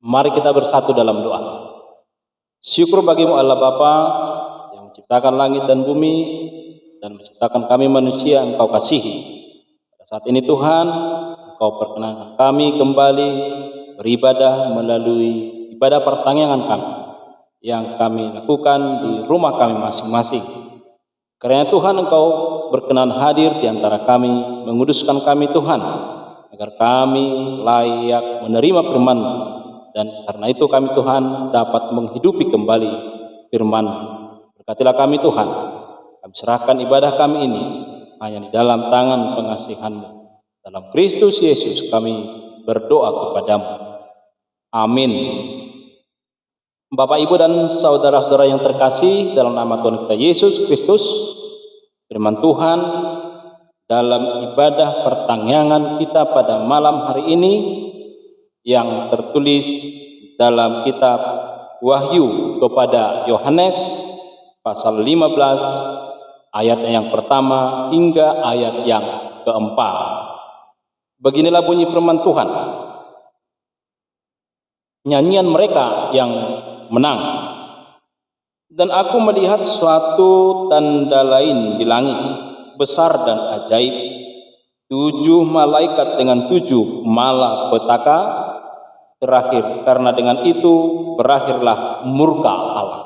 Mari kita bersatu dalam doa. Syukur bagimu Allah Bapa yang menciptakan langit dan bumi dan menciptakan kami manusia Engkau kasihi. Pada saat ini Tuhan, Engkau perkenankan kami kembali beribadah melalui ibadah pertanyaan kami yang kami lakukan di rumah kami masing-masing. Karena Tuhan, Engkau berkenan hadir di antara kami, menguduskan kami Tuhan, agar kami layak menerima firman. Dan karena itu kami Tuhan dapat menghidupi kembali firman. Berkatilah kami Tuhan. Kami serahkan ibadah kami ini hanya di dalam tangan pengasihan-Mu. Dalam Kristus Yesus kami berdoa kepadamu. Amin. Bapak, Ibu, dan saudara-saudara yang terkasih dalam nama Tuhan kita Yesus Kristus, firman Tuhan dalam ibadah pertanyaan kita pada malam hari ini yang tertulis dalam kitab Wahyu kepada Yohanes pasal 15 ayat yang pertama hingga ayat yang keempat. Beginilah bunyi firman Tuhan. Nyanyian mereka yang menang. Dan aku melihat suatu tanda lain di langit, besar dan ajaib, 7 malaikat dengan 7 malapetaka terakhir, karena dengan itu berakhirlah murka Allah.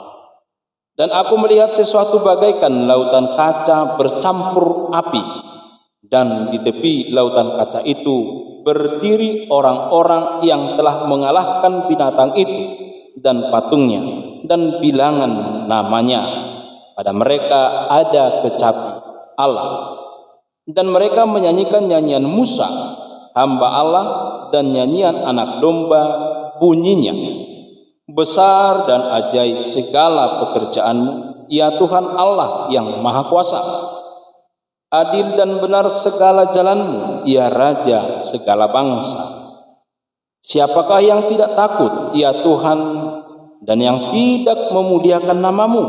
Dan aku melihat sesuatu bagaikan lautan kaca bercampur api, dan di tepi lautan kaca itu berdiri orang-orang yang telah mengalahkan binatang itu dan patungnya dan bilangan namanya. Pada mereka ada kecapi Allah, dan mereka menyanyikan nyanyian Musa hamba Allah dan nyanyian anak domba bunyinya. Besar dan ajaib segala pekerjaan-Mu, ya Tuhan Allah yang Maha Kuasa. Adil dan benar segala jalan-Mu, ya Raja segala bangsa. Siapakah yang tidak takut, ya Tuhan, dan yang tidak memuliakan nama-Mu?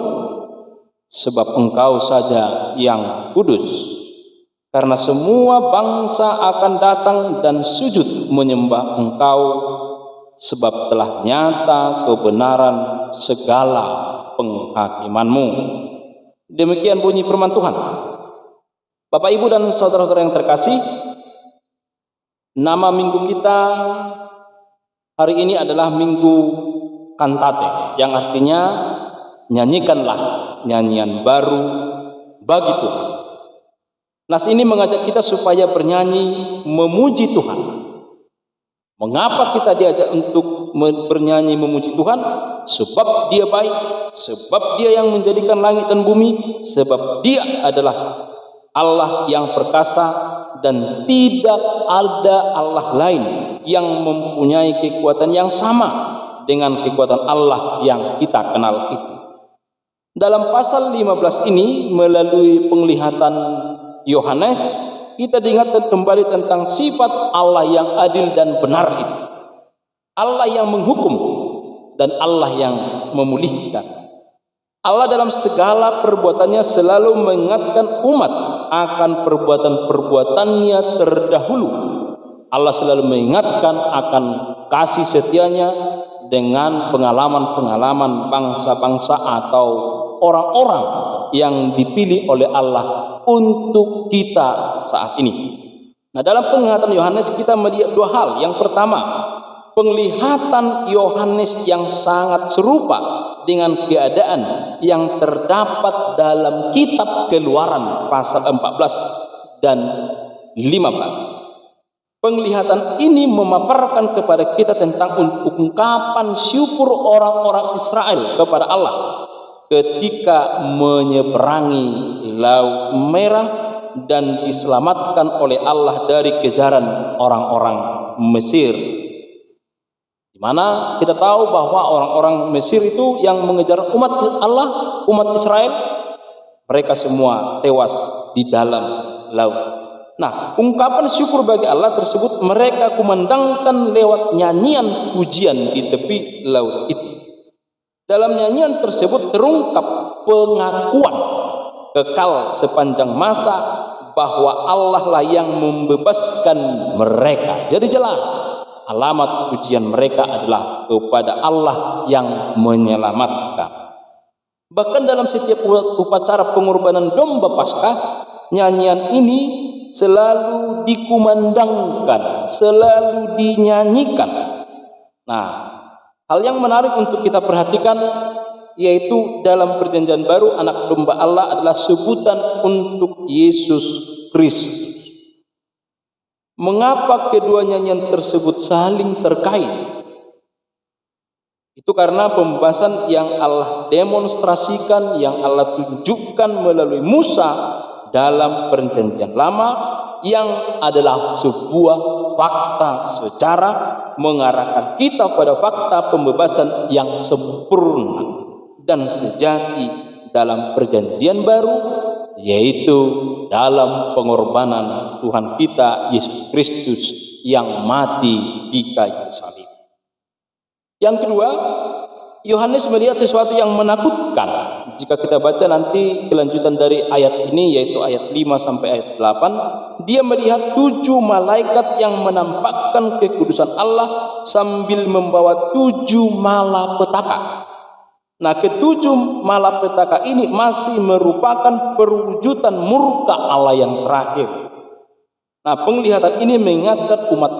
Sebab Engkau saja yang kudus. Karena semua bangsa akan datang dan sujud menyembah Engkau, sebab telah nyata kebenaran segala penghakiman-Mu. Demikian bunyi firman Tuhan. Bapak, Ibu, dan saudara-saudara yang terkasih, nama minggu kita hari ini adalah Minggu Kantate, yang artinya nyanyikanlah nyanyian baru bagi Tuhan. Nas ini mengajak kita supaya bernyanyi memuji Tuhan. Mengapa kita diajak untuk bernyanyi memuji Tuhan? Sebab Dia baik, sebab Dia yang menjadikan langit dan bumi, sebab Dia adalah Allah yang perkasa dan tidak ada Allah lain yang mempunyai kekuatan yang sama dengan kekuatan Allah yang kita kenal itu. Dalam pasal 15 ini melalui penglihatan Yohanes, kita diingatkan kembali tentang sifat Allah yang adil dan benar itu. Allah yang menghukum dan Allah yang memulihkan. Allah dalam segala perbuatannya selalu mengingatkan umat akan perbuatan-perbuatannya terdahulu. Allah selalu mengingatkan akan kasih setianya dengan pengalaman-pengalaman bangsa-bangsa atau orang-orang yang dipilih oleh Allah untuk kita saat ini. Nah, dalam penglihatan Yohanes kita melihat 2 hal. Yang pertama, penglihatan Yohanes yang sangat serupa dengan keadaan yang terdapat dalam kitab Keluaran pasal 14 dan 15. Penglihatan ini memaparkan kepada kita tentang ungkapan syukur orang-orang Israel kepada Allah ketika menyeberangi Laut Merah dan diselamatkan oleh Allah dari kejaran orang-orang Mesir. Di mana kita tahu bahwa orang-orang Mesir itu yang mengejar umat Allah, umat Israel, mereka semua tewas di dalam laut. Nah, ungkapan syukur bagi Allah tersebut mereka kumandangkan lewat nyanyian pujian di tepi laut itu. Dalam nyanyian tersebut terungkap pengakuan kekal sepanjang masa bahwa Allah lah yang membebaskan mereka. Jadi jelas alamat pujian mereka adalah kepada Allah yang menyelamatkan. Bahkan dalam setiap upacara pengorbanan domba Paskah, nyanyian ini selalu dikumandangkan, selalu dinyanyikan. Nah, hal yang menarik untuk kita perhatikan yaitu dalam Perjanjian Baru anak domba Allah adalah sebutan untuk Yesus Kristus. Mengapa kedua nyanyian tersebut saling terkait? Itu karena pembahasan yang Allah demonstrasikan, yang Allah tunjukkan melalui Musa dalam Perjanjian Lama, yang adalah sebuah fakta sejarah mengarahkan kita pada fakta pembebasan yang sempurna dan sejati dalam Perjanjian Baru, yaitu dalam pengorbanan Tuhan kita Yesus Kristus yang mati di kayu salib. Yang kedua, Yohanes melihat sesuatu yang menakutkan. Jika kita baca nanti kelanjutan dari ayat ini, yaitu ayat 5 sampai ayat 8, dia melihat 7 malaikat yang menampakkan kekudusan Allah sambil membawa 7 malapetaka. Nah, ketujuh malapetaka ini masih merupakan perwujudan murka Allah yang terakhir. Nah, penglihatan ini mengingatkan umat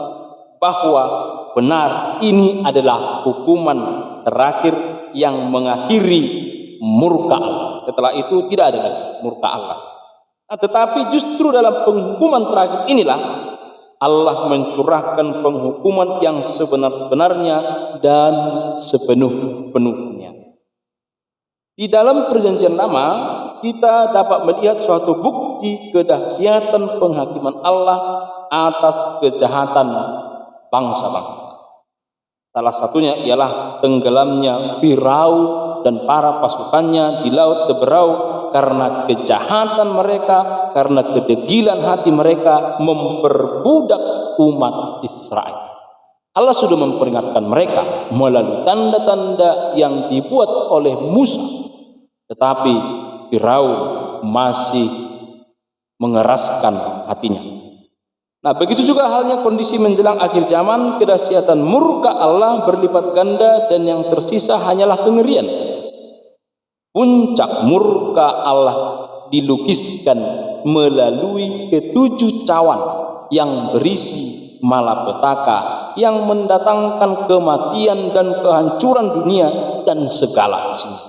bahwa benar ini adalah hukuman terakhir yang mengakhiri murka Allah. Setelah itu tidak ada lagi murka Allah. Nah, tetapi justru dalam penghukuman terakhir inilah Allah mencurahkan penghukuman yang sebenar-benarnya dan sepenuh-penuhnya. Di dalam Perjanjian Lama kita dapat melihat suatu bukti kedahsyatan penghakiman Allah atas kejahatan bangsa-bangsa. Salah satunya ialah tenggelamnya Firaun dan para pasukannya di laut Teberau karena kejahatan mereka, karena kedegilan hati mereka memperbudak umat Israel. Allah sudah memperingatkan mereka melalui tanda-tanda yang dibuat oleh Musa, tetapi Firaun masih mengeraskan hatinya. Nah, begitu juga halnya kondisi menjelang akhir zaman, kedahsyatan murka Allah berlipat ganda dan yang tersisa hanyalah kengerian. Puncak murka Allah dilukiskan melalui 7 cawan yang berisi malapetaka yang mendatangkan kematian dan kehancuran dunia dan segala isinya.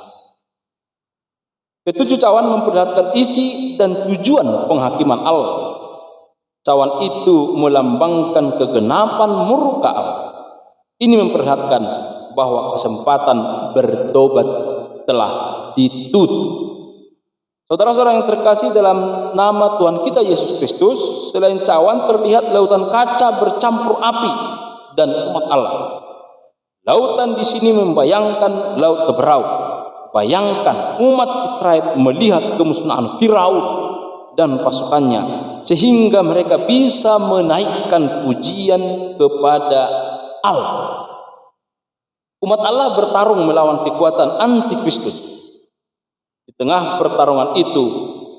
7 cawan memperlihatkan isi dan tujuan penghakiman Allah. Cawan itu melambangkan kegenapan murka Allah. Ini memperlihatkan bahwa kesempatan bertobat telah ditutup. Saudara-saudara yang terkasih dalam nama Tuhan kita Yesus Kristus, selain cawan terlihat lautan kaca bercampur api dan umat Allah. Lautan di sini membayangkan laut Teberau. Bayangkan umat Israel melihat kemusnahan Firaun dan pasukannya, sehingga mereka bisa menaikkan pujian kepada Allah. Umat Allah bertarung melawan kekuatan antikristus. Di tengah pertarungan itu,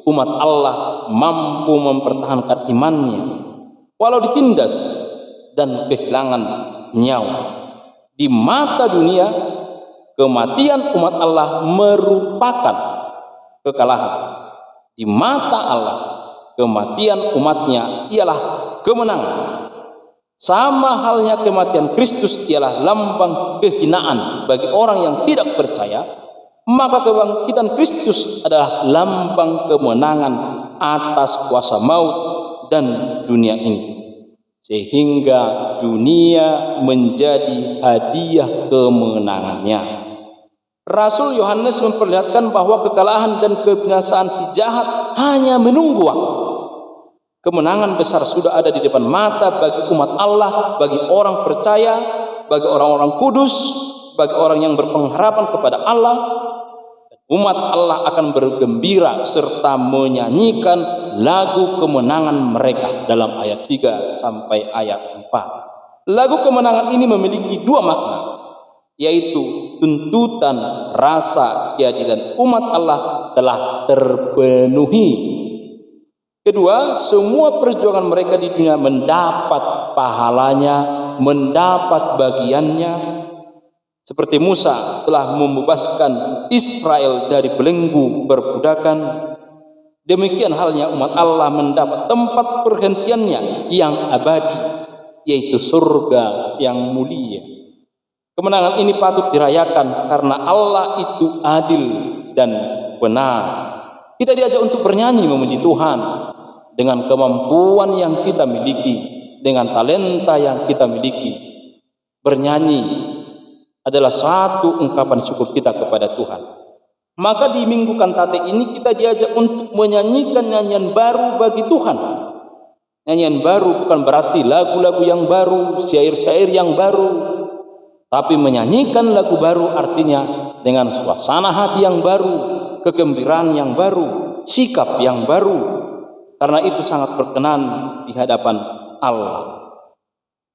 umat Allah mampu mempertahankan imannya walau ditindas dan kehilangan nyawa. Di mata dunia, kematian umat Allah merupakan kekalahan. Di mata Allah, kematian umatnya ialah kemenangan. Sama halnya kematian Kristus ialah lambang kehinaan bagi orang yang tidak percaya, maka kebangkitan Kristus adalah lambang kemenangan atas kuasa maut dan dunia ini, sehingga dunia menjadi hadiah kemenangannya. Rasul Yohanes memperlihatkan bahwa kekalahan dan kebinasaan si jahat hanya menunggu waktu. Kemenangan besar sudah ada di depan mata bagi umat Allah, bagi orang percaya, bagi orang-orang kudus, bagi orang yang berpengharapan kepada Allah. Umat Allah akan bergembira serta menyanyikan lagu kemenangan mereka dalam ayat 3 sampai ayat 4. Lagu kemenangan ini memiliki 2 makna, yaitu tuntutan rasa keadilan umat Allah telah terpenuhi. Kedua, semua perjuangan mereka di dunia mendapat pahalanya mendapat bagiannya, seperti Musa telah membebaskan Israel dari belenggu perbudakan. Demikian halnya umat Allah mendapat tempat perhentiannya yang abadi, yaitu surga yang mulia. Kemenangan ini patut dirayakan karena Allah itu adil dan benar. Kita diajak untuk bernyanyi memuji Tuhan dengan kemampuan yang kita miliki, dengan talenta yang kita miliki. Bernyanyi adalah satu ungkapan syukur kita kepada Tuhan. Maka di Minggu Kantate ini kita diajak untuk menyanyikan nyanyian baru bagi Tuhan. Nyanyian baru bukan berarti lagu-lagu yang baru, syair-syair yang baru, tapi menyanyikan lagu baru artinya dengan suasana hati yang baru, kegembiraan yang baru, sikap yang baru. Karena itu sangat berkenan di hadapan Allah.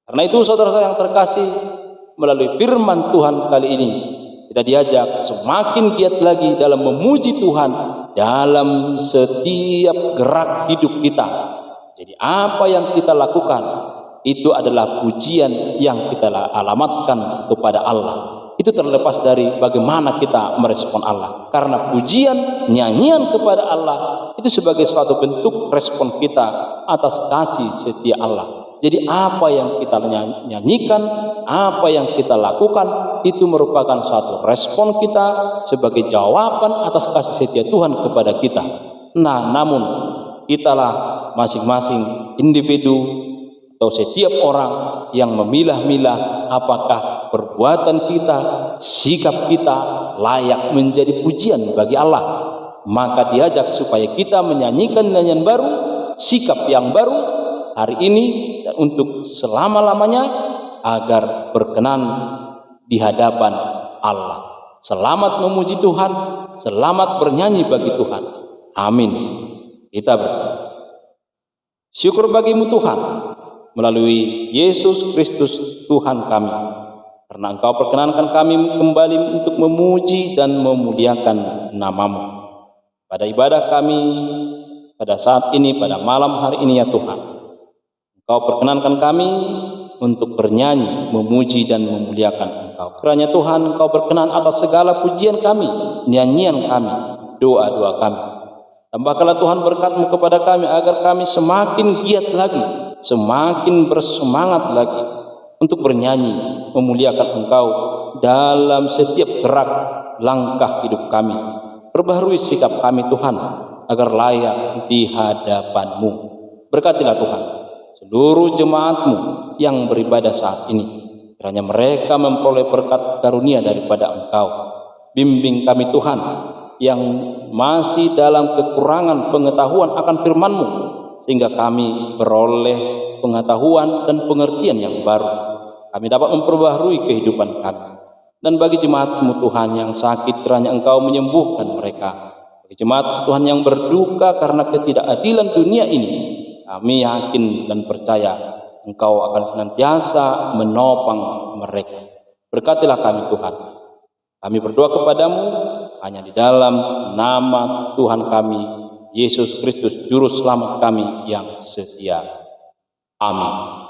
Karena itu saudara-saudara yang terkasih, melalui firman Tuhan kali ini kita diajak semakin giat lagi dalam memuji Tuhan dalam setiap gerak hidup kita. Jadi apa yang kita lakukan itu adalah pujian yang kita alamatkan kepada Allah. Itu terlepas dari bagaimana kita merespon Allah. Karena pujian, nyanyian kepada Allah itu sebagai suatu bentuk respon kita atas kasih setia Allah. Jadi apa yang kita nyanyikan, apa yang kita lakukan, itu merupakan suatu respon kita sebagai jawaban atas kasih setia Tuhan kepada kita. Nah, namun kitalah masing-masing individu atau setiap orang yang memilah-milah apakah perbuatan kita, sikap kita layak menjadi pujian bagi Allah. Maka diajak supaya kita menyanyikan nyanyian baru, sikap yang baru hari ini dan untuk selama-lamanya agar berkenan di hadapan Allah. Selamat memuji Tuhan, selamat bernyanyi bagi Tuhan. Amin. Kita berdoa. Syukur bagimu Tuhan, melalui Yesus Kristus Tuhan kami, karena Engkau perkenankan kami kembali untuk memuji dan memuliakan nama-Mu pada ibadah kami pada saat ini, pada malam hari ini ya Tuhan. Engkau perkenankan kami untuk bernyanyi, memuji dan memuliakan Engkau. Kiranya Tuhan Engkau berkenan atas segala pujian kami, nyanyian kami, doa-doa kami. Tambahkanlah Tuhan berkat-Mu kepada kami agar kami semakin giat lagi, semakin bersemangat lagi untuk bernyanyi, memuliakan Engkau dalam setiap gerak langkah hidup kami. Perbaharui sikap kami Tuhan agar layak di hadapan-Mu. Berkatilah Tuhan seluruh jemaat-Mu yang beribadah saat ini. Kiranya mereka memperoleh berkat karunia daripada Engkau. Bimbing kami Tuhan yang masih dalam kekurangan pengetahuan akan firman-Mu, sehingga kami beroleh pengetahuan dan pengertian yang baru. Kami dapat memperbaharui kehidupan kami. Dan bagi jemaat-Mu Tuhan yang sakit, kiranya Engkau menyembuhkan mereka. Bagi jemaat Tuhan yang berduka karena ketidakadilan dunia ini, kami yakin dan percaya Engkau akan senantiasa menopang mereka. Berkatilah kami Tuhan. Kami berdoa kepadamu hanya di dalam nama Tuhan kami, Yesus Kristus, Juru Selamat kami yang setia. Amin.